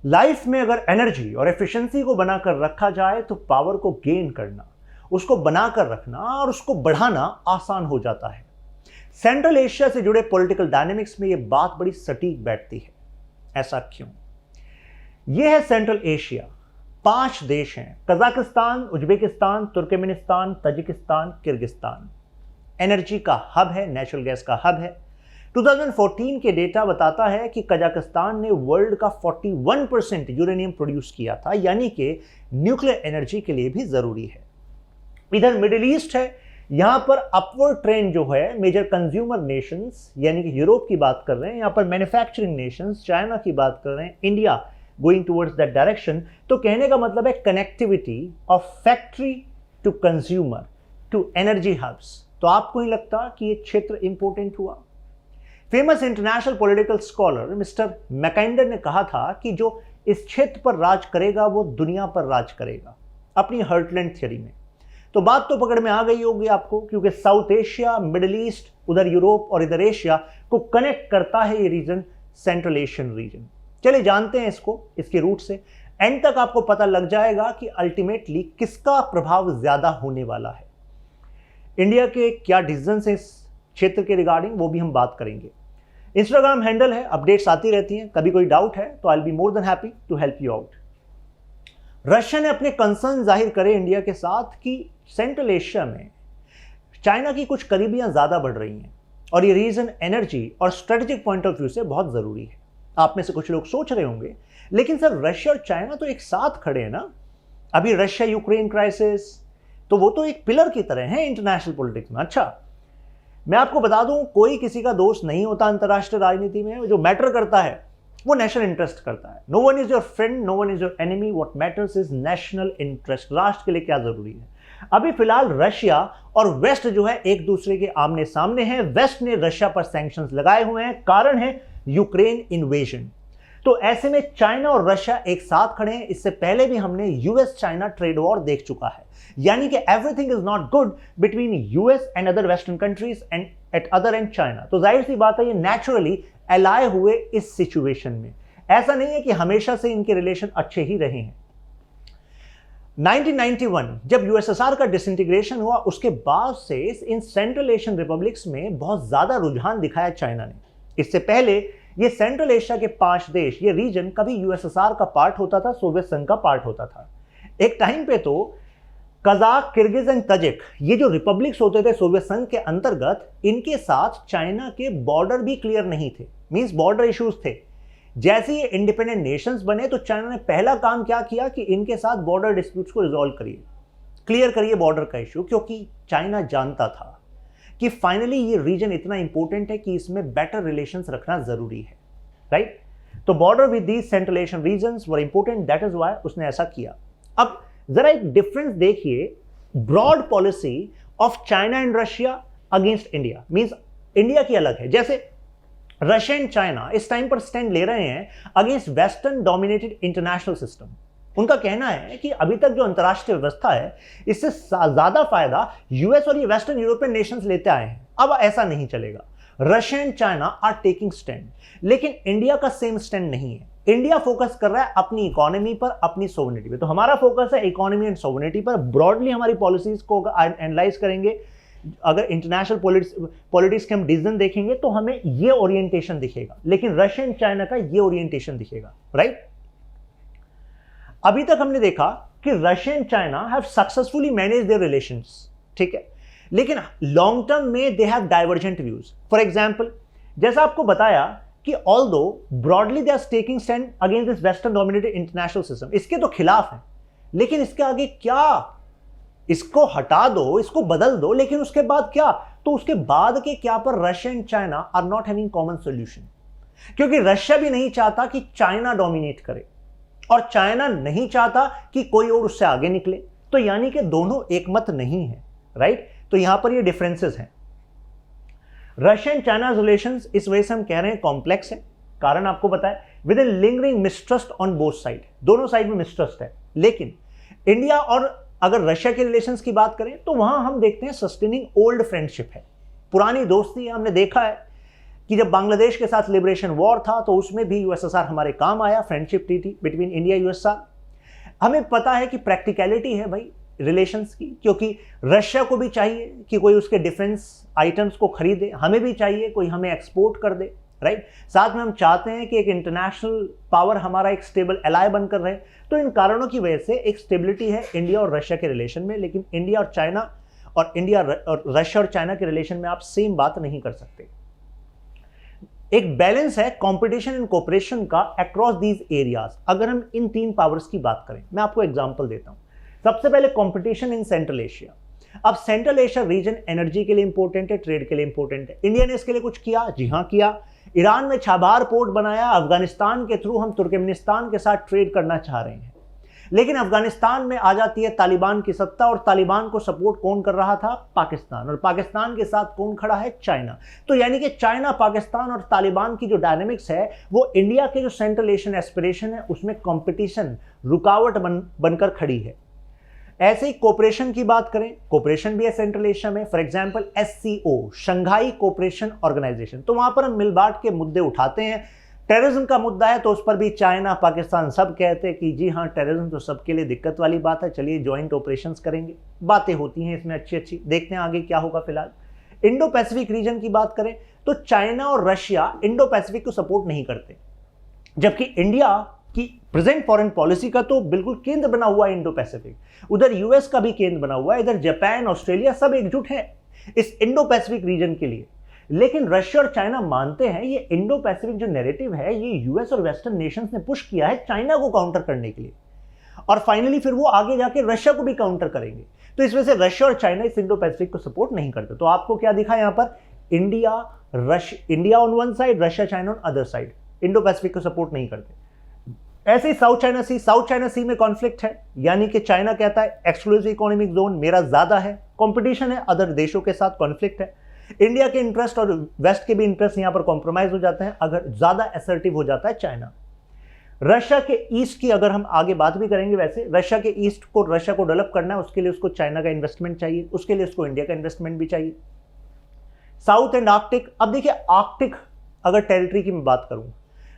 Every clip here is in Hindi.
लाइफ में अगर एनर्जी और एफिशिएंसी को बनाकर रखा जाए तो पावर को गेन करना, उसको बनाकर रखना और उसको बढ़ाना आसान हो जाता है। सेंट्रल एशिया से जुड़े पॉलिटिकल डायनेमिक्स में यह बात बड़ी सटीक बैठती है। ऐसा क्यों? यह है सेंट्रल एशिया। 5 देश हैं, Kazakhstan, Uzbekistan, Turkmenistan, Tajikistan, Kyrgyzstan. Energy का हब है, नेचुरल गैस का हब है। 2014 के डेटा बताता है कि कजाकिस्तान ने वर्ल्ड का 41% यूरेनियम प्रोड्यूस किया था, यानी कि न्यूक्लियर एनर्जी के लिए भी जरूरी है। इधर मिडिल ईस्ट है, यहां पर अपवर्ड ट्रेंड जो है मेजर कंज्यूमर नेशंस यानी कि यूरोप की बात कर रहे हैं, यहां पर मैन्युफैक्चरिंग नेशंस चाइना की बात कर रहे हैं, India going towards that direction. तो कहने का मतलब है connectivity of factory to consumer to energy hubs. तो आपको नहीं लगता कि ये क्षेत्र इंपॉर्टेंट हुआ? Famous international political scholar mister Mackinder ने कहा था कि जो इस क्षेत्र पर राज करेगा वो दुनिया पर राज करेगा, अपनी हर्टलैंड थ्योरी में। तो बात तो पकड़ में आ गई होगी आपको, क्योंकि साउथ एशिया, मिडिल ईस्ट, उधर यूरोप और इधर एशिया को कनेक्ट करता है ये रीजन, सेंट्रल एशियन रीजन। चलिए जानते हैं इसको, इसके रूट से। एंड तक आपको पता लग जाएगा कि अल्टीमेटली किसका प्रभाव ज्यादा होने वाला है। इंडिया के क्या डिसीजंस हैं इस क्षेत्र के रिगार्डिंग, वो भी हम बात करेंगे। इंस्टाग्राम हैंडल है, अपडेट्स आती रहती हैं, कभी कोई डाउट है तो I will be more than happy to help you out. Russia ने अपने कंसर्न जाहिर करे इंडिया के साथ कि सेंट्रल एशिया में चाइना की कुछ करीबियां ज्यादा बढ़ रही हैं और ये रीजन एनर्जी और स्ट्रेटेजिक पॉइंट ऑफ व्यू से बहुत जरूरी है। आप में से कुछ लोग सोच रहे होंगे, लेकिन सर रशिया और चाइना तो एक साथ खड़े हैं ना। अभी रशिया यूक्रेन क्राइसिस, तो वो तो एक पिलर की तरह है इंटरनेशनल पॉलिटिक्स में। अच्छा, मैं आपको बता दूं, कोई किसी का दोस्त नहीं होता अंतर्राष्ट्रीय राजनीति में। जो मैटर करता है वो नेशनल इंटरेस्ट करता है। No one is your friend, no one is your enemy, what matters is national interest. राष्ट्र के लिए क्या जरूरी है। अभी फिलहाल रशिया और वेस्ट जो है एक दूसरे के आमने सामने हैं। वेस्ट ने रशिया पर सैंक्शंस लगाए हुए हैं, कारण है यूक्रेन इन्वेजन। तो ऐसे में चाइना और रशिया एक साथ खड़े हैं। इससे पहले भी हमने यूएस चाइना ट्रेड वॉर देख चुका है, यानी कि everything is not good between US and other western countries and eight other and China. तो जाहिर सी बात है ये नेचुरली एलाय हुए इस सिचुएशन में। ऐसा नहीं है कि हमेशा से इनके रिलेशन अच्छे ही रहे हैं। 1991 जब यूएसएसआर का डिसइंटीग्रेशन हुआ, उसके बाद से इन सेंट्रल एशियन रिपब्लिक्स में बहुत ज्यादा रुझान दिखाया चाइना ने। इससे पहले ये सेंट्रल एशिया के 5 देश, ये रीजन कभी यूएसएसआर का पार्ट होता था, सोवियत संघ का पार्ट होता था। एक टाइम पे तो कजाक, किर्गिज एंड तजिक, ये जो रिपब्लिक्स होते थे सोवियत संघ के अंतर्गत, इनके साथ चाइना के बॉर्डर भी क्लियर नहीं थे, मींस बॉर्डर इश्यूज थे। जैसे ये इंडिपेंडेंट नेशंस बने तो चाइना ने पहला काम क्या किया कि इनके साथ बॉर्डर डिस्प्यूट्स को रिजॉल्व करिए, क्लियर करिए बॉर्डर का इशू, क्योंकि चाइना जानता था कि फाइनली ये रीजन इतना इंपॉर्टेंट है कि इसमें बेटर रिलेशंस रखना जरूरी है, राइट। तो border with these Central Asian regions were important, that is why उसने ऐसा किया। अब जरा एक डिफरेंस देखिए, broad policy of China and Russia against India, means India की अलग है। जैसे रशिया एंड चाइना इस टाइम पर स्टैंड ले रहे हैं against western dominated international system. उनका कहना है कि अभी तक जो अंतर्राष्ट्रीय व्यवस्था है, इससे ज्यादा फायदा यूएस और ये वेस्टर्न यूरोपियन नेशंस लेते आए हैं। अब ऐसा नहीं चलेगा। Russia and China are taking stand, लेकिन इंडिया का सेम स्टैंड नहीं है। इंडिया फोकस कर रहा है अपनी इकोनॉमी पर, अपनी सोवरेनिटी पे। तो हमारा फोकस है इकोनॉमी एंड सोवरेनिटी पर। ब्रॉडली हमारी पॉलिसीज को एनालाइज करेंगे, अगर इंटरनेशनल पॉलिटिक्स के हम डिसीजन देखेंगे तो हमें ये ओरिएंटेशन दिखेगा, लेकिन रशिया एंड चाइना का ये ओरिएंटेशन दिखेगा, राइट। अभी तक हमने देखा कि Russia and China have successfully manage their relations, ठीक है, लेकिन लॉन्ग टर्म में they have divergent views. For example, जैसा आपको बताया कि although broadly they are taking stand against this western dominated international system, इसके तो खिलाफ है, लेकिन इसके आगे क्या, इसको हटा दो, इसको बदल दो, लेकिन उसके बाद क्या, तो उसके बाद के क्या पर Russia and China are not having common solution, क्योंकि रशिया भी नहीं चाहता कि चाइना डोमिनेट करे और चाइना नहीं चाहता कि कोई और उससे आगे निकले। तो यानी कि दोनों एक मत नहीं है, राइट। तो यहां पर ये डिफरेंसेस हैं। रशिया एंड चाइना रिलेशंस इस वजह से हम कह रहे हैं कॉम्प्लेक्स है, कारण आपको पता है, with in lingering mistrust on both side, दोनों साइड में मिसट्रस्ट है। लेकिन इंडिया और अगर रशिया के रिलेशंस की बात करें तो वहां हम देखते हैं सस्टेनिंग ओल्ड फ्रेंडशिप है, पुरानी दोस्ती है। हमने देखा है कि जब बांग्लादेश के साथ लिबरेशन वॉर था तो उसमें भी यूएसएसआर हमारे काम आया, friendship treaty between India USSR. हमें पता है कि प्रैक्टिकलिटी है भाई रिलेशंस की, क्योंकि रशिया को भी चाहिए कि कोई उसके डिफेंस आइटम्स को खरीदे, हमें भी चाहिए कोई हमें एक्सपोर्ट कर दे, राइट। साथ में हम चाहते हैं कि एक इंटरनेशनल पावर हमारा एक स्टेबल एलाय बनकर रहे। तो इन कारणों की वजह से एक स्टेबिलिटी है इंडिया और रशिया के रिलेशन में, लेकिन इंडिया और चाइना और रशिया और चाइना के रिलेशन में आप सेम बात नहीं कर सकते। एक बैलेंस है कंपटीशन एंड कोऑपरेशन का अक्रॉस दीज एरियाज। अगर हम इन तीन पावर्स की बात करें, मैं आपको एग्जांपल देता हूं। सबसे पहले कंपटीशन इन सेंट्रल एशिया। अब सेंट्रल एशिया रीजन एनर्जी के लिए इंपॉर्टेंट है, ट्रेड के लिए इंपॉर्टेंट है। इंडिया ने इसके लिए कुछ किया? जी हां किया। ईरान में छाबार पोर्ट बनाया, अफगानिस्तान के थ्रू हम तुर्कमेनिस्तान के साथ ट्रेड करना चाह रहे हैं। लेकिन अफगानिस्तान में आ जाती है तालिबान की सत्ता, और तालिबान को सपोर्ट कौन कर रहा था? पाकिस्तान। और पाकिस्तान के साथ कौन खड़ा है? चाइना। तो यानी कि चाइना, पाकिस्तान और तालिबान की जो डायनेमिक्स है वो इंडिया के जो सेंट्रल एशियन एस्पिरेशन है उसमें कंपटीशन रुकावट बनकर खड़ी है। ऐसे ही कोऑपरेशन की बात करें, कोऑपरेशन भी है सेंट्रल एशिया में। For example SCO, Shanghai cooperation organization, तो वहां पर हम मिल बांट के मुद्दे उठाते हैं। टेररिज्म का मुद्दा है तो उस पर भी चाइना, पाकिस्तान सब कहते हैं कि जी हाँ टेररिज्म तो सबके लिए दिक्कत वाली बात है, चलिए ज्वाइंट ऑपरेशंस करेंगे। बातें होती हैं इसमें अच्छी अच्छी, देखते हैं आगे क्या होगा। फिलहाल इंडो पैसिफिक रीजन की बात करें तो चाइना और रशिया इंडो पैसिफिक को सपोर्ट नहीं करते, जबकि इंडिया की प्रेजेंट फॉरेन पॉलिसी का तो बिल्कुल केंद्र बना हुआ है इंडो पैसिफिक। उधर यूएस का भी केंद्र बना हुआ है, इधर जापान, ऑस्ट्रेलिया सब एकजुट है इस इंडो पैसिफिक रीजन के लिए। लेकिन रशिया और चाइना मानते हैं ये इंडो पैसिफिक जो नैरेटिव है ये यूएस और वेस्टर्न नेशंस ने पुश किया है चाइना को काउंटर करने के लिए, और फाइनली फिर वो आगे जाके रशिया को भी काउंटर करेंगे। तो इस वजह से रशिया और चाइना इस इंडो पैसिफिक को सपोर्ट नहीं करते। तो आपको क्या दिखा यहां पर? India on one side, Russia China on other side, Indo Pacific को सपोर्ट नहीं करते। ऐसे ही साउथ चाइना सी में कॉन्फ्लिक्ट है, यानी कि चाइना कहता है एक्सक्लूसिव इकोनॉमिक जोन मेरा ज्यादा है, कंपटीशन है, अदर देशों के साथ कॉन्फ्लिक्ट है। इंडिया के इंटरेस्ट और वेस्ट के भी इंटरेस्ट यहां पर कॉम्प्रोमाइज हो जाते हैं अगर ज्यादा असर्टिव हो जाता है चाइना। रशिया के ईस्ट की अगर हम आगे बात भी करेंगे, वैसे रशिया के ईस्ट को रशिया को डेवलप करना है, उसके लिए उसको चाइना का इन्वेस्टमेंट चाहिए, उसके लिए उसको इंडिया का इन्वेस्टमेंट भी चाहिए। साउथ एंड आर्कटिक, अब देखिए आर्कटिक अगर टेरिटरी की मैं बात करूं,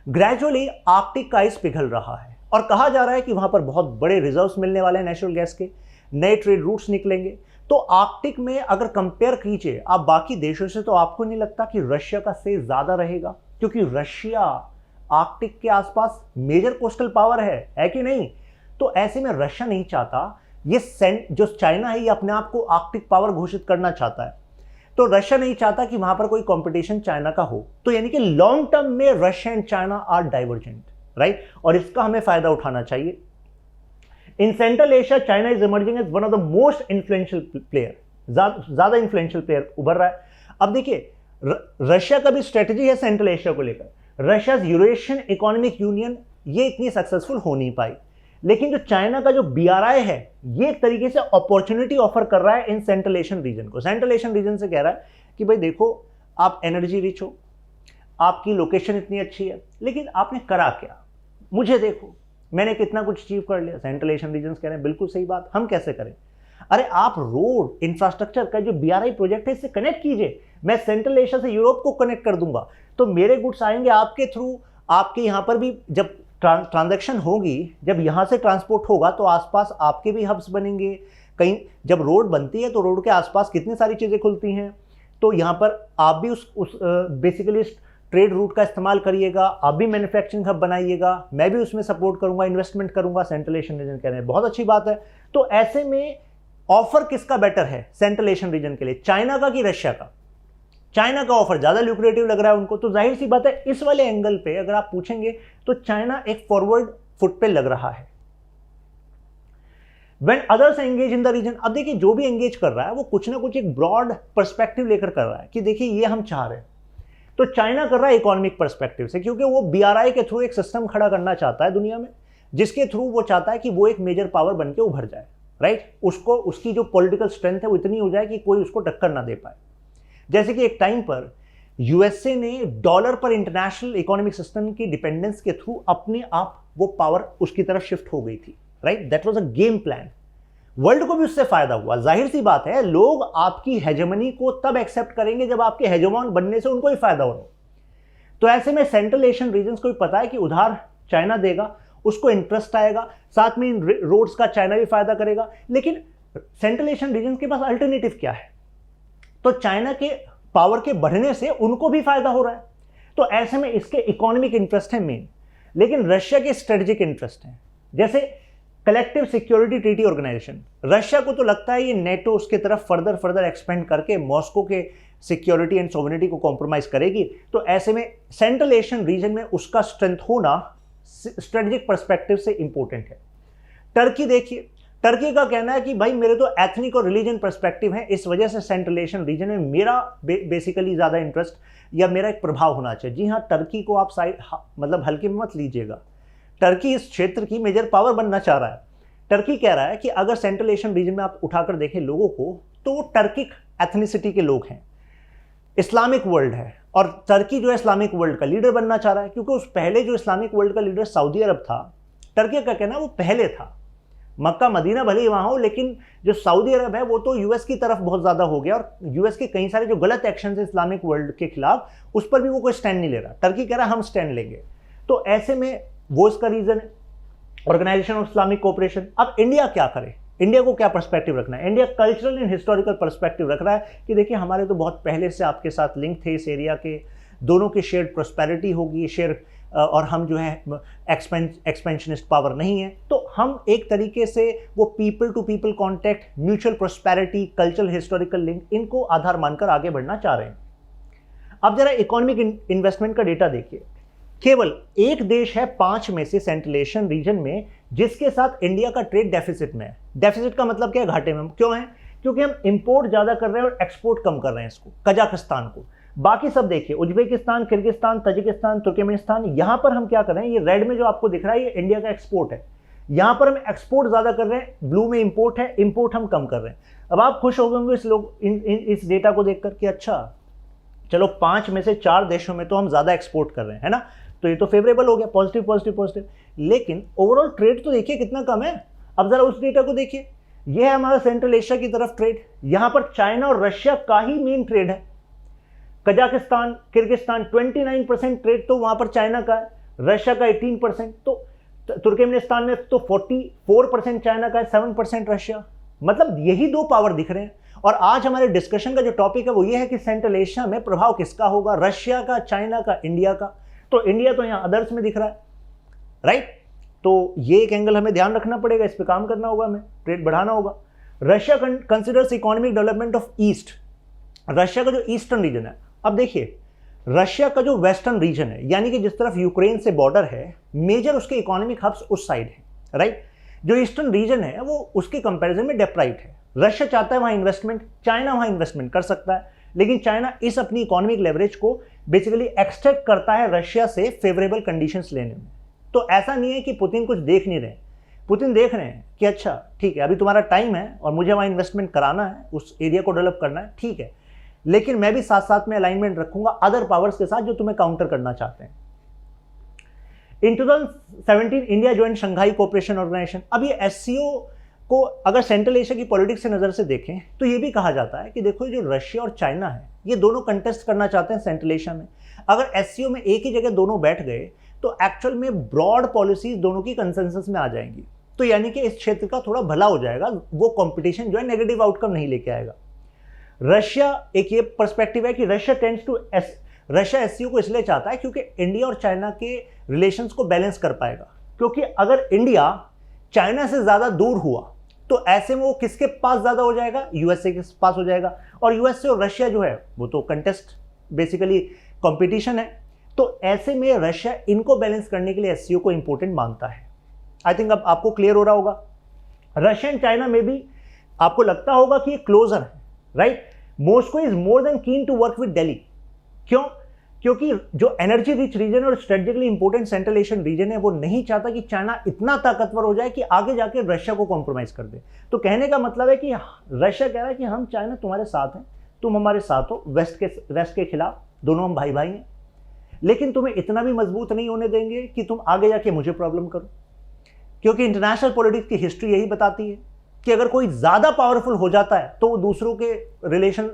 ग्रेजुअली आर्कटिक का आइस पिघल रहा है और कहा जा रहा है कि वहां पर बहुत बड़े रिजर्व्स मिलने वाले हैं नेचुरल गैस के, नए ट्रेड रूट्स निकलेंगे। तो आर्कटिक में अगर कंपेयर कीजिए आप बाकी देशों से, तो आपको नहीं लगता कि रशिया का से ज्यादा रहेगा? क्योंकि रशिया आर्कटिक के आसपास मेजर कोस्टल पावर है कि नहीं? तो ऐसे में रशिया नहीं चाहता, ये जो चाइना है ये अपने आप को आर्कटिक पावर घोषित करना चाहता है, तो रशिया नहीं चाहता कि वहां पर कोई कंपटीशन चाइना का हो। तो यानी कि लॉन्ग टर्म में Russia and China are divergent, right, और इसका हमें फायदा उठाना चाहिए। In Central Asia China is emerging as one of the most influential player, ज्यादा इन्फ्लुएंशियल प्लेयर उभर रहा है। अब देखिए रशिया का भी स्ट्रेटजी है सेंट्रल एशिया को लेकर। रशिया यूरेशियन इकोनॉमिक यूनियन ये इतनी सक्सेसफुल हो नहीं पाई, लेकिन जो चाइना का जो BRI है ये एक तरीके से अपॉर्चुनिटी ऑफर कर रहा है इन सेंट्रल एशियन रीजन को। सेंट्रल एशियन रीजन से कह रहा है कि भाई देखो आप एनर्जी रिच हो, आपकी लोकेशन इतनी अच्छी है, लेकिन आपने करा क्या? मुझे देखो मैंने कितना कुछ अचीव कर लिया। सेंट्रल एशियन रीजन कह रहे हैं बिल्कुल सही बात, हम कैसे करें? अरे आप रोड इंफ्रास्ट्रक्चर का जो BRI प्रोजेक्ट है इससे कनेक्ट कीजिए, मैं सेंट्रल एशिया से यूरोप को कनेक्ट कर दूंगा, तो मेरे गुड्स आएंगे आपके थ्रू, आपके यहां पर भी जब ट्रांजैक्शन होगी, जब यहां से ट्रांसपोर्ट होगा तो आसपास आपके भी हब्स बनेंगे। कहीं जब रोड बनती है तो रोड के आसपास कितनी सारी चीजें खुलती हैं, तो यहां पर आप भी उस बेसिकली ट्रेड रूट का इस्तेमाल करिएगा, आप भी मैन्युफैक्चरिंग हब बनाइएगा, मैं भी उसमें सपोर्ट करूंगा, इन्वेस्टमेंट करूंगा। सेंट्रल एशियन रीजन कह रहे हैं बहुत अच्छी बात है। तो ऐसे में ऑफर किसका बेटर है सेंट्रल एशियन रीजन के लिए, चाइना का कि रशिया का? चाइना का ऑफर ज्यादा ल्यूक्रेटिव लग रहा है उनको, तो जाहिर सी बात है इस वाले एंगल पे अगर आप पूछेंगे तो चाइना एक फॉरवर्ड फुट पे लग रहा है। When others engage in the region, अब देखिए जो भी एंगेज कर रहा है वो कुछ ना कुछ एक ब्रॉड पर्सपेक्टिव लेकर कर रहा है कि देखिए ये हम चाह रहे हैं। तो चाइना कर रहा है इकोनॉमिक पर्सपेक्टिव से, क्योंकि वो BRI के थ्रू एक सिस्टम खड़ा करना चाहता है दुनिया में, जिसके थ्रू वो चाहता है कि वो एक मेजर पावर बन के उभर जाए, राइट। उसको उसकी जो पॉलिटिकल स्ट्रेंथ है वो इतनी हो जाए कि कोई उसको टक्कर ना दे पाए। जैसे कि एक टाइम पर यूएसए ने डॉलर पर इंटरनेशनल इकोनॉमिक सिस्टम की डिपेंडेंस के थ्रू अपने आप वो पावर उसकी तरफ शिफ्ट हो गई थी, right. That was a game plan. World को भी उससे फायदा हुआ। जाहिर सी बात है लोग आपकी हेजेमनी को तब एक्सेप्ट करेंगे जब आपके हेजेमॉन बनने से उनको ही फायदा हो रहा हो। तो ऐसे में सेंट्रल एशियन रीजन्स को भी पता है कि उधार चाइना देगा, उसको इंटरेस्ट आएगा, साथ में इन रोड्स का चाइना भी फायदा करेगा। लेकिन सेंट्रल एशियन रीजन के पास अल्टरनेटिव क्या है? तो चाइना के पावर के बढ़ने से उनको भी फायदा हो रहा है, तो ऐसे में इसके इकोनॉमिक इंटरेस्ट है मेन। लेकिन रशिया के स्ट्रेटेजिक इंटरेस्ट हैं, जैसे collective security treaty organization. Russia को तो लगता है ये नेटो उसके तरफ फर्दर एक्सपेंड करके मॉस्को के सिक्योरिटी एंड सोवरेनिटी को कॉम्प्रोमाइज करेगी, तो ऐसे में सेंट्रल एशियन रीजन में उसका स्ट्रेंथ होना स्ट्रेटेजिक पर्सपेक्टिव से इंपॉर्टेंट है। टर्की देखिए, टर्की का कहना है कि भाई मेरे तो एथनिक और रिलीजन पर्सपेक्टिव है, इस वजह से सेंट्रल एशियन रीजन में मेरा बेसिकली ज़्यादा इंटरेस्ट या मेरा एक प्रभाव होना चाहिए। जी हाँ, टर्की को आप साइड मतलब हल्के में मत लीजिएगा, टर्की इस क्षेत्र की मेजर पावर बनना चाह रहा है। टर्की कह रहा है कि अगर सेंट्रल एशियन रीजन में आप उठाकर देखें लोगों को, तो वो टर्किक एथनिसिटी के लोग हैं, इस्लामिक वर्ल्ड है, और टर्की जो है इस्लामिक वर्ल्ड का लीडर बनना चाह रहा है, क्योंकि उस पहले जो इस्लामिक वर्ल्ड का लीडर सऊदी अरब था, टर्की का कहना है वो पहले था। मक्का मदीना भले ही वहाँ हो, लेकिन जो सऊदी अरब है वो तो यूएस की तरफ बहुत ज़्यादा हो गया, और यूएस के कई सारे जो गलत एक्शन है इस्लामिक वर्ल्ड के खिलाफ, उस पर भी वो कोई स्टैंड नहीं ले रहा। टर्की कह रहा है हम स्टैंड लेंगे, तो ऐसे में वो इसका रीज़न है, ऑर्गेनाइजेशन ऑफ इस्लामिक कोऑपरेशन। अब इंडिया क्या करे, इंडिया को क्या पर्सपेक्टिव रखना है? India cultural and historical perspective रख रहा है कि देखिए हमारे तो बहुत पहले से आपके साथ लिंक थे इस एरिया के, दोनों की शेयर्ड प्रोस्पेरिटी होगी, शेयर, और हम जो है एक्सपेंशनिस्ट पावर नहीं है, तो हम एक तरीके से वो people to people contact, mutual prosperity, cultural historical link, इनको आधार मानकर आगे बढ़ना चाह रहे हैं। अब जरा इकोनॉमिक इन्वेस्टमेंट का डेटा देखिए, केवल एक देश है 5 में से सेंट्रल एशियन रीजन में जिसके साथ इंडिया का ट्रेड डेफिसिट में है। डेफिसिट का मतलब क्या है? घाटे में। क्यों है? क्योंकि हम इंपोर्ट ज्यादा कर रहे हैं और एक्सपोर्ट कम कर रहे हैं इसको, कजाकिस्तान को। बाकी सब देखिए, उज्बेकिस्तान, किर्गिस्तान, तजिकिस्तान, तुर्कमेनिस्तान, यहां पर हम क्या कर रहे हैं? ये रेड में जो आपको दिख रहा है ये इंडिया का एक्सपोर्ट है, यहां पर हम एक्सपोर्ट ज्यादा कर रहे हैं, ब्लू में इंपोर्ट है, इंपोर्ट हम कम कर रहे हैं। अब आप खुश हो गए होंगे इस डेटा को देखकर कि अच्छा चलो 5 में से 4 देशों में तो हम ज्यादा एक्सपोर्ट कर रहे हैं, है ना, तो ये तो फेवरेबल हो गया, पॉजिटिव पॉजिटिव पॉजिटिव। लेकिन ओवरऑल ट्रेड तो देखिए कितना कम है। अब जरा उस डेटा को देखिए, ये है हमारा सेंट्रल एशिया की तरफ ट्रेड, यहां पर चाइना और रशिया का ही मेन ट्रेड है। कजाकिस्तान, किर्गिस्तान 29% ट्रेड तो वहां पर चाइना का है, रशिया का 18%, तो तुर्कमेनिस्तान में तो 44% चाइना का है, 7% रशिया। मतलब यही 2 पावर दिख रहे हैं। और आज हमारे डिस्कशन का जो टॉपिक है वो ये है कि सेंट्रल एशिया में प्रभाव किसका होगा, रशिया का, चाइना का, इंडिया का। तो इंडिया तो यहां अदर्स में दिख रहा है, राइट। तो ये एक एंगल हमें ध्यान रखना पड़ेगा, इस पे काम करना होगा, हमें ट्रेड बढ़ाना होगा। Russia considers economic development of east, Russia का जो ईस्टर्न रीजन है। अब देखिए रशिया का जो वेस्टर्न रीजन है, यानी कि जिस तरफ यूक्रेन से बॉर्डर है, मेजर उसके इकोनॉमिक हब्स उस साइड है, राइट। जो ईस्टर्न रीजन है वो उसके कंपैरिजन में डेप्राइव्ड है। रशिया चाहता है वहां इन्वेस्टमेंट, चाइना वहां इन्वेस्टमेंट कर सकता है, लेकिन चाइना इस अपनी इकोनॉमिक लेवरेज को बेसिकली एक्सट्रैक्ट करता है रशिया से फेवरेबल कंडीशंस लेने में। तो ऐसा नहीं है कि पुतिन कुछ देख नहीं रहे, पुतिन देख रहे हैं कि अच्छा ठीक है अभी तुम्हारा टाइम है और मुझे वहां इन्वेस्टमेंट कराना है, उस एरिया को डेवलप करना है, ठीक है, लेकिन मैं भी साथ साथ में अलाइनमेंट रखूंगा अदर पावर्स के साथ जो तुम्हें काउंटर करना चाहते हैं। In 2017 India join Shanghai cooperation organization. अब ये एससीओ को अगर सेंट्रल एशिया की पॉलिटिक्स से नजर से देखें तो ये भी कहा जाता है कि देखो जो रशिया और चाइना है ये दोनों कंटेस्ट करना चाहते हैं सेंट्रल एशिया में। अगर एससीओ में एक ही जगह दोनों बैठ गए तो एक्चुअल में ब्रॉड पॉलिसीज दोनों की कंसेंसस में आ जाएंगी, तो यानी कि इस क्षेत्र का थोड़ा भला हो जाएगा, वो कंपटीशन जो है नेगेटिव आउटकम नहीं लेके आएगा। रशिया, एक ये पर्सपेक्टिव है कि रशिया एससीओ को इसलिए चाहता है क्योंकि इंडिया और चाइना के रिलेशंस को बैलेंस कर पाएगा, क्योंकि अगर इंडिया चाइना से ज्यादा दूर हुआ तो ऐसे में वो किसके पास ज्यादा हो जाएगा, यूएसए के पास हो जाएगा, और यूएसए और रशिया जो है वो तो कंटेस्ट बेसिकली कंपटीशन है। तो ऐसे में रशिया इनको बैलेंस करने के लिए एससीओ को इंपॉर्टेंट मानता है। आई थिंक अब आपको क्लियर हो रहा होगा। रशिया एंड चाइना में भी आपको लगता होगा कि ये क्लोजर है, right. Moscow is more than keen to work with Delhi. क्यों? क्योंकि जो एनर्जी रिच रीजन और strategically important Central Asian region है वो नहीं चाहता कि चाइना इतना ताकतवर हो जाए कि आगे जाके रशिया को कॉम्प्रोमाइज कर दे। तो कहने का मतलब है कि रशिया कह रहा है कि हम चाइना तुम्हारे साथ हैं, तुम हमारे साथ हो, वेस्ट के खिलाफ, दोनों हम भाई भाई हैं, लेकिन तुम्हें इतना भी मजबूत नहीं होने देंगे कि तुम आगे जाके मुझे प्रॉब्लम करो। क्योंकि इंटरनेशनल पॉलिटिक्स की हिस्ट्री यही बताती है कि अगर कोई ज्यादा पावरफुल हो जाता है तो वो दूसरों के रिलेशन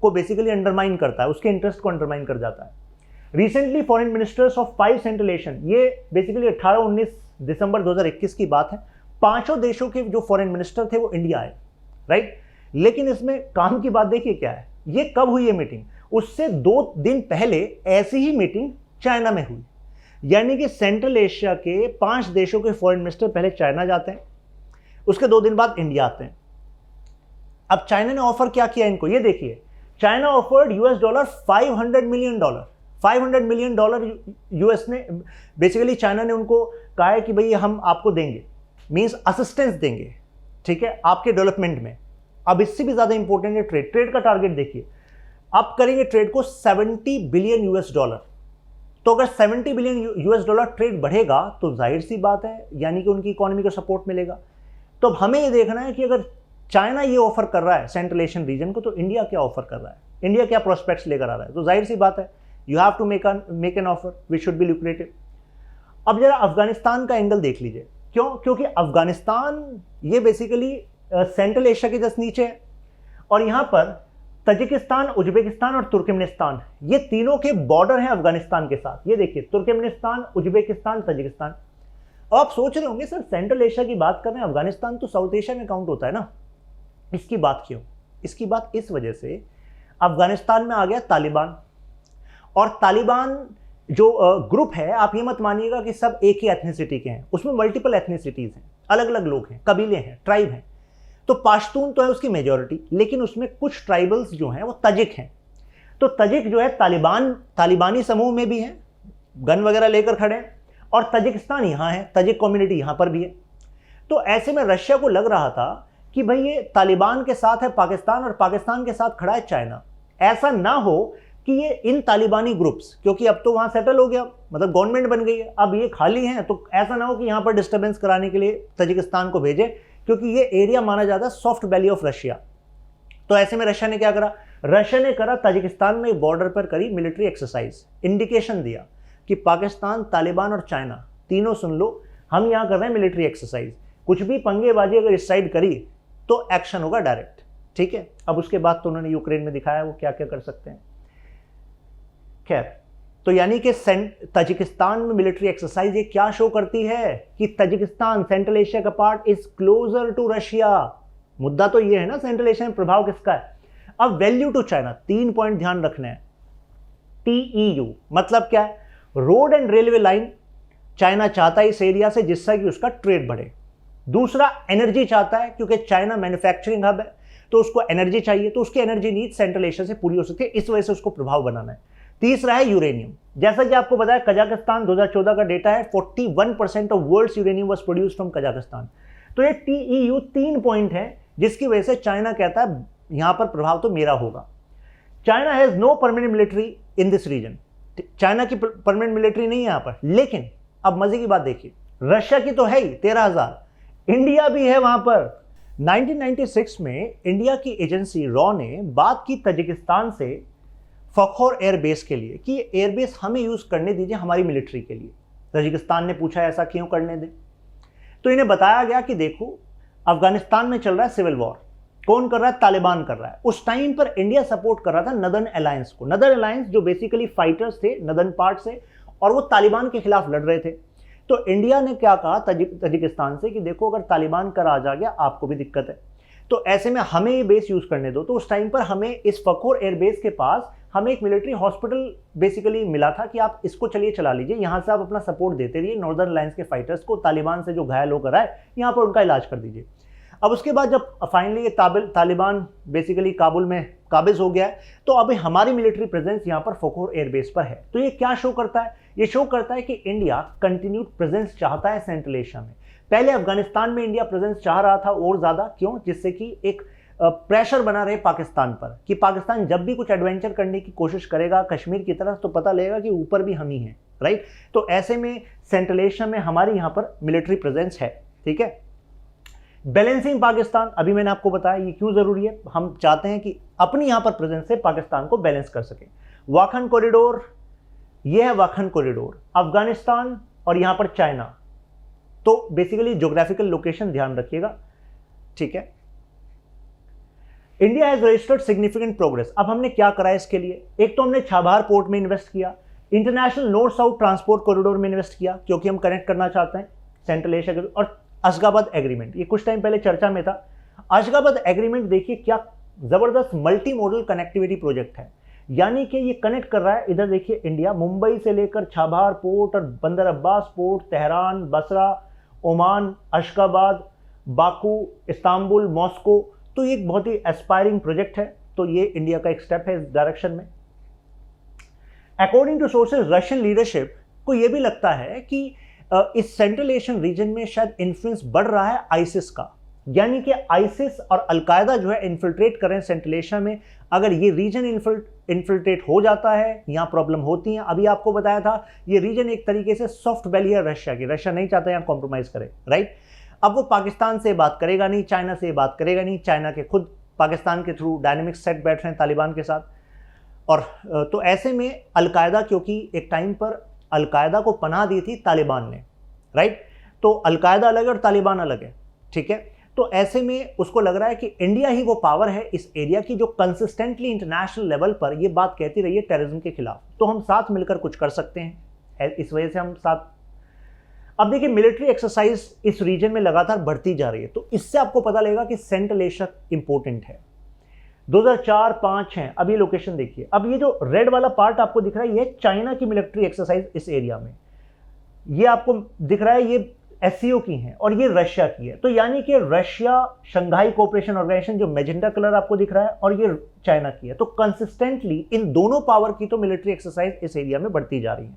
को बेसिकली अंडरमाइन करता है, उसके इंटरेस्ट को अंडरमाइन कर जाता है। Recently foreign ministers of 5 central Asian, ये बेसिकली 18-19 दिसंबर 2021 की बात है, 5 देशों के जो फॉरेन मिनिस्टर थे वो इंडिया आए, राइट। लेकिन इसमें काम की बात देखिए क्या है, ये कब हुई है मीटिंग, उससे 2 दिन पहले ऐसी ही मीटिंग चाइना में हुई। यानी कि सेंट्रल एशिया के 5 देशों के फॉरेन मिनिस्टर पहले चाइना जाते हैं, उसके 2 दिन बाद इंडिया आते हैं। अब चाइना ने ऑफर क्या किया इनको, ये देखिए, China offered $500 million, $500 million US ने, बेसिकली चाइना ने उनको कहा है कि भाई हम आपको देंगे, मींस असिस्टेंस देंगे, ठीक है, आपके डेवलपमेंट में। अब इससे भी ज्यादा इंपॉर्टेंट है ट्रेड का टारगेट देखिए, अब करेंगे ट्रेड को $70 बिलियन। तो अगर $70 बिलियन ट्रेड बढ़ेगा तो जाहिर सी बात है यानी कि उनकी इकोनॉमी को सपोर्ट मिलेगा। तो अब हमें ये देखना है कि अगर चाइना ये ऑफर कर रहा है सेंट्रल एशियन रीजन को, तो इंडिया क्या ऑफर कर रहा है, इंडिया क्या प्रोस्पेक्ट्स लेकर आ रहा है। तो जाहिर सी बात है you have to make an offer which should be lucrative. अब जरा अफगानिस्तान का एंगल देख लीजिए, क्यों, क्योंकि अफगानिस्तान ये बेसिकली सेंट्रल एशिया के जस्ट नीचे है, और यहां पर तजिकिस्तान, उज्बेकिस्तान और तुर्कमेनिस्तान, ये तीनों के बॉर्डर हैं अफगानिस्तान के साथ। ये देखिए तुर्कमेनिस्तान, उज्बेकिस्तान, तजिकिस्तान। अब आप सोच रहे होंगे सर सेंट्रल एशिया की बात कर रहे हैं, अफगानिस्तान तो साउथ एशिया में काउंट होता है ना। इसकी बात क्यों, इसकी बात इस वजह से अफगानिस्तान में आ गया तालिबान, और तालिबान जो ग्रुप है, आप ये मत मानिएगा कि सब एक ही एथनिसिटी के हैं, उसमें मल्टीपल एथनिसिटीज हैं, अलग अलग लोग हैं, कबीले हैं, ट्राइब हैं। तो पाश्तून तो है उसकी मेजॉरिटी, लेकिन उसमें कुछ ट्राइबल्स जो हैं वो तजिक हैं। तो तजिक जो है तालिबानी समूह में भी हैं, गन वगैरह लेकर खड़े हैं, और तजिकिस्तान यहाँ है, तजिक कम्युनिटी यहाँ पर भी है। तो ऐसे में रशिया को लग रहा था कि भाई ये तालिबान के साथ है पाकिस्तान, और पाकिस्तान के साथ खड़ा है चाइना, ऐसा ना हो कि ये इन तालिबानी ग्रुप्स, क्योंकि अब तो वहां सेटल हो गया, मतलब गवर्नमेंट बन गई है, अब ये खाली हैं, तो ऐसा ना हो कि यहां पर डिस्टर्बेंस कराने के लिए तजिकिस्तान को भेजे, क्योंकि ये एरिया माना जाता है सॉफ्ट वैली ऑफ रशिया। तो ऐसे में रशिया ने क्या करा, रशिया ने करा ताजिकिस्तान में बॉर्डर पर करी मिलिट्री एक्सरसाइज, इंडिकेशन दिया कि पाकिस्तान, तालिबान और चाइना तीनों सुन लो, हम यहां कर रहे हैं मिलिट्री एक्सरसाइज, कुछ भी पंगेबाजी अगर इस साइड करी तो एक्शन होगा डायरेक्ट, ठीक है। अब उसके बाद तो उन्होंने यूक्रेन में दिखाया वो क्या क्या कर सकते हैं। खैर, तो यानी कि तजिकिस्तान में मिलिट्री एक्सरसाइज ये क्या शो करती है कि तजिकिस्तान सेंट्रल एशिया का part is closer to Russia. मुद्दा तो ये है ना सेंट्रल एशिया में प्रभाव किसका है। अब वैल्यू टू चाइना, 3 पॉइंट ध्यान रखने हैं। TEU मतलब क्या है, road and railway line China चाहता है इस एरिया से, जिससे कि उसका ट्रेड बढ़े। दूसरा, एनर्जी चाहता है, क्योंकि चाइना मैन्युफैक्चरिंग हब है, तो उसको एनर्जी चाहिए, तो उसकी एनर्जी नीड सेंट्रल एशिया से पूरी हो सकती है, इस वजह से उसको प्रभाव बनाना है। तीसरा है यूरेनियम, जैसा कि आपको बताया कजाकिस्तान 2014 का डेटा है 41% of world's uranium was produced from Kazakhstan. तो ये TEU 3 पॉइंट है जिसकी वजह से चाइना कहता है यहां पर प्रभाव तो मेरा होगा। China has no permanent military in this region, China की परमानेंट मिलिट्री नहीं है यहां पर। लेकिन अब मजे की बात देखिए, रशिया की तो है ही 13,000, इंडिया भी है वहां पर। 1996 में इंडिया की एजेंसी रॉ ने बात की तजिकिस्तान से फखोर एयरबेस के लिए कि एयरबेस हमें यूज करने दीजिए हमारी मिलिट्री के लिए। तजिकिस्तान ने पूछा ऐसा क्यों करने दें, तो इन्हें बताया गया कि देखो अफगानिस्तान में चल रहा है सिविल वॉर, कौन कर रहा है, तालिबान कर रहा है। उस टाइम पर इंडिया सपोर्ट कर रहा था नदर्न अलायंस को, नदर्न अलायंस जो बेसिकली फाइटर्स थे नदर्न पार्ट से, और वो तालिबान के खिलाफ लड़ रहे थे। तो इंडिया ने क्या कहा तजिकिस्तान से कि देखो अगर तालिबान का राज आ गया आपको भी दिक्कत है, तो ऐसे में हमें ये बेस यूज करने दो। तो उस टाइम पर हमें इस फखोर एयरबेस के पास हमें एक मिलिट्री हॉस्पिटल बेसिकली मिला था कि आप इसको चलिए चला लीजिए, यहां से आप अपना सपोर्ट देते रहिए नॉर्दर्न अलायंस के फाइटर्स को, तालिबान से जो घायल होकर आए यहां पर उनका इलाज कर दीजिए। अब उसके बाद जब फाइनली ये तालिबान बेसिकली काबुल में काबिज हो गया है, तो अभी हमारी मिलिट्री प्रेजेंस यहाँ पर फखोर एयरबेस पर है। तो ये क्या शो करता है, ये शो करता है कि इंडिया कंटिन्यूड प्रेजेंस चाहता है सेंट्रल एशिया में। पहले अफगानिस्तान में इंडिया प्रेजेंस चाह रहा था और ज्यादा, क्यों, जिससे कि एक प्रेशर बना रहे पाकिस्तान पर कि पाकिस्तान जब भी कुछ एडवेंचर करने की कोशिश करेगा कश्मीर की तरफ तो पता लगेगा कि ऊपर भी हम ही हैं, राइट। तो ऐसे में सेंट्रल एशिया में हमारी यहाँ पर मिलिट्री प्रेजेंस है, ठीक है। बैलेंसिंग पाकिस्तान, अभी मैंने आपको बताया ये क्यों जरूरी है, हम चाहते हैं कि अपनी यहां पर प्रेजेंस से पाकिस्तान को बैलेंस कर सके। वाखन कॉरिडोर, ये है वाखन कॉरिडोर, अफगानिस्तान और यहां पर चाइना। तो बेसिकली ज्योग्राफिकल लोकेशन ध्यान रखिएगा, ठीक है। India has registered significant progress. अब हमने क्या करा इसके लिए, एक तो हमने छाबार पोर्ट में इन्वेस्ट किया, international north south transport corridor में इन्वेस्ट किया क्योंकि हम कनेक्ट करना चाहते हैं सेंट्रल एशिया के। और अशगाबाद एग्रीमेंट, ये कुछ टाइम पहले चर्चा में था। अशगाबाद एग्रीमेंट देखिए क्या जबरदस्त मल्टी मॉडल कनेक्टिविटी प्रोजेक्ट है, यानी कि ये कनेक्ट कर रहा है, इधर देखिए इंडिया मुंबई से लेकर छाबार पोर्ट और Bandar Abbas port, Tehran, Basra, Oman, Ashgabat, Baku, Istanbul, Moscow. तो ये एक बहुत ही एस्पायरिंग प्रोजेक्ट है, तो ये इंडिया का एक स्टेप है इस डायरेक्शन में। According to sources Russian leadership को यह भी लगता है कि इस सेंट्रल एशियन रीजन में शायद इन्फ्लुएंस बढ़ रहा है आईसिस का, यानी कि आईसिस और अलकायदा जो है इन्फिल्ट्रेट कर रहे हैं सेंट्रल एशिया में। अगर ये रीजन इन्फिल्ट्रेट हो जाता है, यहाँ प्रॉब्लम होती है। अभी आपको बताया था ये रीजन एक तरीके से सॉफ्ट बेली है रशिया की, रशिया नहीं चाहता यहाँ कॉम्प्रोमाइज करे, राइट। अब वो पाकिस्तान से बात करेगा नहीं, चाइना से बात करेगा नहीं, चाइना के खुद पाकिस्तान के थ्रू डायनेमिक सेट बैठ रहे हैं तालिबान के साथ। और तो ऐसे में अलकायदा, क्योंकि एक टाइम पर अलकायदा को पनाह दी थी तालिबान ने, राइट, तो अलकायदा अलग है और तालिबान अलग है, ठीक है। तो ऐसे में उसको लग रहा है कि इंडिया ही वो पावर है इस एरिया की जो कंसिस्टेंटली इंटरनेशनल लेवल पर ये बात कहती रही है टेररिज्म के खिलाफ, तो हम साथ मिलकर कुछ कर सकते हैं, इस वजह से हम साथ। अब देखिए मिलिट्री एक्सरसाइज इस रीजन में लगातार बढ़ती जा रही है, तो इससे आपको पता लगेगा कि सेंट्रल एशिया इंपॉर्टेंट है। 2004, 5 है। अब ये लोकेशन देखिए, अब ये जो रेड वाला पार्ट आपको दिख रहा है ये चाइना की मिलिट्री एक्सरसाइज इस एरिया में, ये आपको दिख रहा है ये एससीओ की है और ये रशिया की है। तो यानी कि रशिया शंघाई कोऑपरेशन ऑर्गेनाइजेशन जो मैजेंटा कलर आपको दिख रहा है और ये चाइना की है। तो कंसिस्टेंटली इन दोनों पावर की तो मिलिट्री एक्सरसाइज इस एरिया में बढ़ती जा रही है।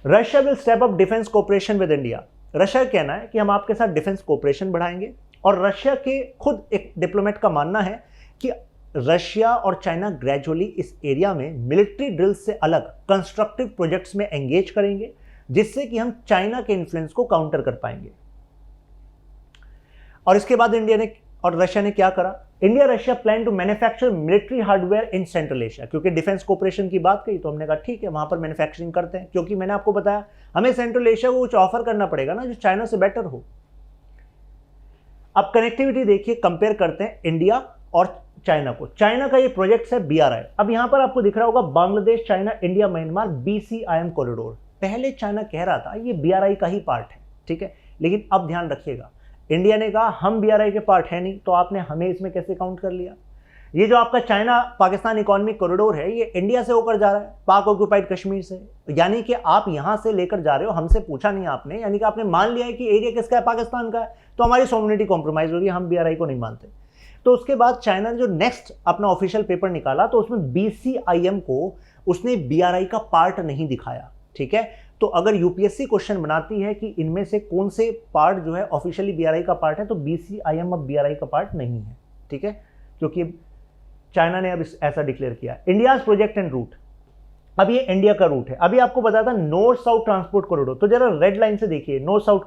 Russia will step up defence cooperation with India. Russia का कहना है कि हम आपके साथ डिफेंस कोऑपरेशन बढ़ाएंगे, और रशिया के खुद एक डिप्लोमेट का मानना है कि रशिया और चाइना ग्रेजुअली इस एरिया में मिलिट्री ड्रिल से अलग कंस्ट्रक्टिव प्रोजेक्ट्स में एंगेज करेंगे, जिससे कि हम चाइना के इन्फ्लुएंस को काउंटर कर पाएंगे। और इसके बाद इंडिया ने और रशिया ने क्या करा, India Russia plan to manufacture military hardware in Central Asia. क्योंकि डिफेंस कोऑपरेशन की बात कही तो हमने कहा ठीक है वहां पर मैन्युफैक्चरिंग करते हैं, क्योंकि मैंने आपको बताया हमें सेंट्रल एशिया को कुछ ऑफर करना पड़ेगा ना जो चाइना से बेटर हो। अब कनेक्टिविटी देखिए, कंपेयर करते हैं इंडिया और चाइना को। चाइना का ये प्रोजेक्ट है BRI। अब यहां पर आपको दिख रहा होगा Bangladesh, China, India, Myanmar BCIM corridor. पहले चाइना कह रहा था ये BRI का ही पार्ट है, ठीक है, लेकिन अब ध्यान रखिएगा इंडिया ने कहा हम BRI के पार्ट है नहीं, तो आपने हमें इसमें कैसे काउंट कर लिया। ये जो आपका चाइना पाकिस्तान इकोनॉमिक कॉरिडोर है ये इंडिया से होकर जा रहा है, पाक ऑक्यूपाइड कश्मीर से, यानी कि आप यहां से लेकर जा रहे हो, हमसे पूछा नहीं आपने, यानी कि आपने मान लिया है कि एरिया किसका है, पाकिस्तान का है, तो हमारी सॉवरेनिटी कॉम्प्रोमाइज हो रही है, हम BRI को नहीं मानते। तो उसके बाद चाइना ने जो नेक्स्ट अपना ऑफिशियल पेपर निकाला तो उसमें BCIM को उसने BRI का पार्ट नहीं दिखाया, ठीक है। तो अगर यूपीएससी क्वेश्चन बनाती है कि इनमें से कौन से पार्ट जो है ऑफिशियली BRI का पार्ट है, तो BCIM अब BRI का पार्ट नहीं है, ठीक है, क्योंकि चाइना ने अब ऐसा डिक्लेयर किया। इंडिया प्रोजेक्ट एंड रूट, अब ये इंडिया का रूट है। अभी आपको बताया था नॉर्थ साउथ ट्रांसपोर्ट कॉरिडोर, तो जरा रेड लाइन से देखिए, नॉर्थ साउथ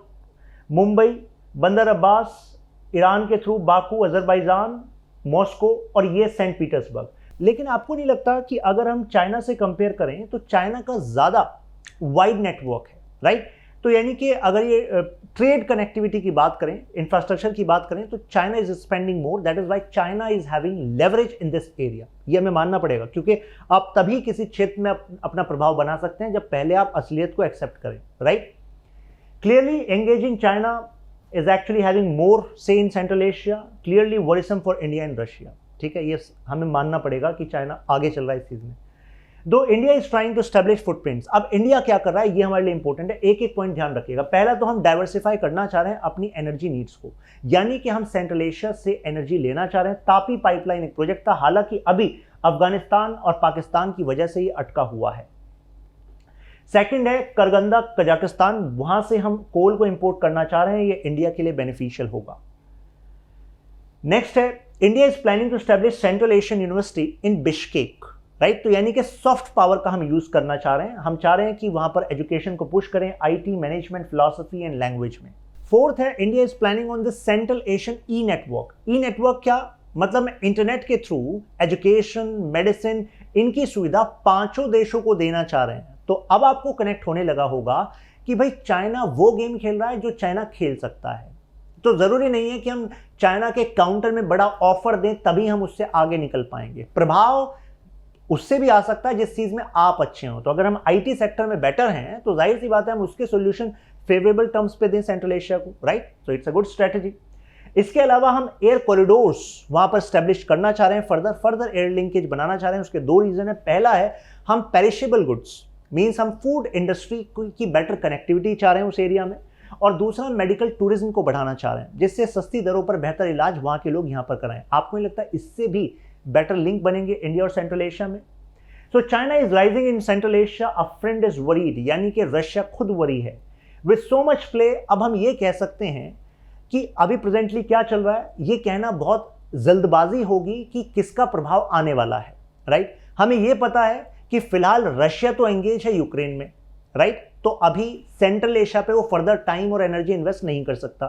मुंबई, बंदर अब्बास, ईरान के थ्रू बाकू, अजरबैजान, मॉस्को और ये सेंट पीटर्सबर्ग। लेकिन आपको नहीं लगता कि अगर हम चाइना से कंपेयर करें तो चाइना का ज्यादा वाइड नेटवर्क है, राइट। तो यानी कि अगर ये ट्रेड कनेक्टिविटी की बात करें, इंफ्रास्ट्रक्चर की बात करें, तो China is spending more, that is why China is having leverage in this area. ये हमें मानना पड़ेगा, क्योंकि आप तभी किसी क्षेत्र में अपना प्रभाव बना सकते हैं जब पहले आप असलियत को एक्सेप्ट करें, right. Clearly engaging China is actually having more say in Central Asia, clearly worrisome for India and Russia, ठीक है, ये हमें मानना पड़ेगा कि चाइना आगे चल रहा है इस चीज में। दो India is trying to establish footprints, अब इंडिया क्या कर रहा है ये हमारे लिए इंपॉर्टेंट है, एक एक पॉइंट ध्यान रखिएगा। पहला तो हम डाइवर्सिफाई करना चाह रहे हैं अपनी एनर्जी नीड्स को, यानी कि हम सेंट्रल एशिया से एनर्जी लेना चाह रहे हैं। तापी पाइपलाइन एक प्रोजेक्ट था, हालांकि अभी अफगानिस्तान और पाकिस्तान की वजह से ये अटका हुआ है। सेकंड है करगंदा कजाकिस्तान, वहां से हम कोल को इंपोर्ट करना चाह रहे हैं, ये इंडिया के लिए बेनिफिशियल होगा। नेक्स्ट है India is planning to establish Central Asian university in Bishkek, right. तो यानी कि सॉफ्ट पावर का हम यूज करना चाह रहे हैं, हम चाह रहे हैं कि वहां पर एजुकेशन को पुश करें, IT, management, philosophy and language में। फोर्थ है India is planning on the central Asian E network. E network क्या मतलब, इंटरनेट के थ्रू एजुकेशन, मेडिसिन, इनकी सुविधा 5 देशों को देना चाह रहे हैं। तो अब आपको कनेक्ट होने लगा होगा कि भाई चाइना वो गेम खेल रहा है जो चाइना खेल सकता है, तो जरूरी नहीं है कि हम चाइना के काउंटर में बड़ा ऑफर दें तभी हम उससे आगे निकल पाएंगे। प्रभाव उससे भी आ सकता है जिस चीज में आप अच्छे हो। तो अगर हम आईटी सेक्टर में बेटर हैं तो जाहिर सी बात है हम उसके सॉल्यूशन फेवरेबल टर्म्स पे दें सेंट्रल एशिया को, right. So it's a good strategy. इसके अलावा हम एयर कॉरिडोर्स वहां पर स्टैब्लिश करना चाह रहे हैं, फर्दर एयर लिंकेज बनाना चाह रहे हैं। उसके दो रीजन है। पहला है हम पेरिशेबल गुड्स मींस हम फूड इंडस्ट्री की बेटर कनेक्टिविटी चाह रहे हैं उस एरिया में, और दूसरा मेडिकल टूरिज्म को बढ़ाना चाह रहे हैं जिससे सस्ती दरों पर बेहतर इलाज वहां के लोग यहां पर कराएं। आपको नहीं लगता इससे भी बेटर लिंक बनेंगे इंडिया और सेंट्रल एशिया में? So China is rising in Central Asia, a friend is worried, यानी कि रशिया खुद वरी है। विद सो मच प्ले अब हम ये कह सकते हैं कि अभी प्रेजेंटली क्या चल रहा है ये कहना बहुत जल्दबाजी होगी कि किसका प्रभाव आने वाला है, राइट। हमें ये पता है कि फिलहाल रशिया तो एंगेज है यूक्रेन में, राइट। तो अभी सेंट्रल एशिया पे वो फर्दर टाइम और एनर्जी इन्वेस्ट नहीं कर सकता।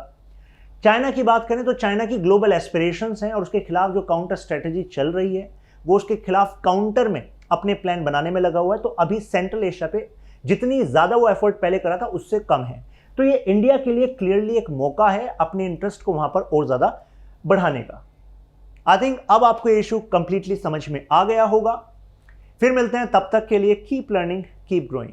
चाइना की बात करें तो चाइना की ग्लोबल एस्पिरेशंस हैं और उसके खिलाफ जो काउंटर स्ट्रेटजी चल रही है वो उसके खिलाफ काउंटर में अपने प्लान बनाने में लगा हुआ है। तो अभी सेंट्रल एशिया पे जितनी ज्यादा वो एफर्ट पहले करा था उससे कम है। तो ये इंडिया के लिए क्लियरली एक मौका है अपने इंटरेस्ट को वहां पर और ज्यादा बढ़ाने का। आई थिंक अब आपको ये इशू कंप्लीटली समझ में आ गया होगा। फिर मिलते हैं, तब तक के लिए कीप लर्निंग कीप ग्रोइंग।